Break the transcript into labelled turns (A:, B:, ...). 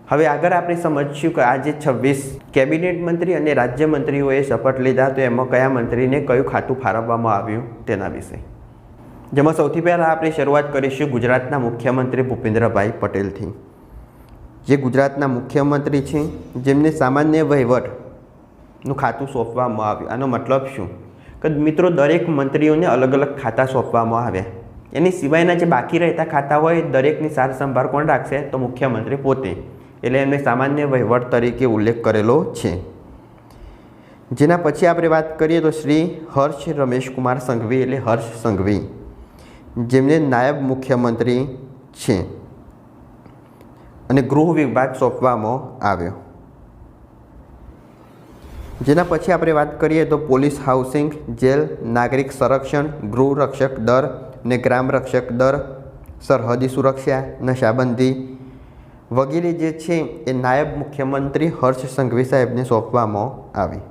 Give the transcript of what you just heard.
A: હવે આગળ આપણે સમજશું કે આજે 26 કેબિનેટ મંત્રી અને રાજ્યમંત્રીઓએ શપથ લીધા, તો એમાં કયા મંત્રીને કયું ખાતું ફાળવવામાં આવ્યું તેના વિશે. જેમાં સૌથી પહેલાં આપણે શરૂઆત કરીશું ગુજરાતના મુખ્યમંત્રી ભૂપેન્દ્રભાઈ પટેલથી, જે ગુજરાતના મુખ્યમંત્રી છે, જેમને સામાન્ય વહીવટનું ખાતું સોંપવામાં આવ્યું. આનો મતલબ શું કે મિત્રો, દરેક મંત્રીઓને અલગ અલગ ખાતા સોંપવામાં આવ્યા. એની સિવાયના જે બાકી રહેતા ખાતા હોય દરેકની સાર સંભાળ કોણ રાખશે? તો મુખ્યમંત્રી પોતે. એટલે એમને સામાન્ય વહીવટ તરીકે ઉલ્લેખ કરેલો છે. જેના પછી આપણે વાત કરીએ તો શ્રી હર્ષ રમેશકુમાર સંઘવી એટલે હર્ષ સંઘવી, જેમને નાયબ મુખ્યમંત્રી છે અને ગૃહ વિભાગ સોંપવામાં આવ્યો. જેના પછી આપણે વાત કરીએ તો પોલીસ, હાઉસિંગ, જેલ, નાગરિક સંરક્ષણ, ગૃહ રક્ષક દળ અને ગ્રામ રક્ષક દળ, સરહદી સુરક્ષા, નશાબંધી વગેરે જે છે એ નાયબ મુખ્યમંત્રી હર્ષ સંઘવી સાહેબને સોંપવામાં આવી.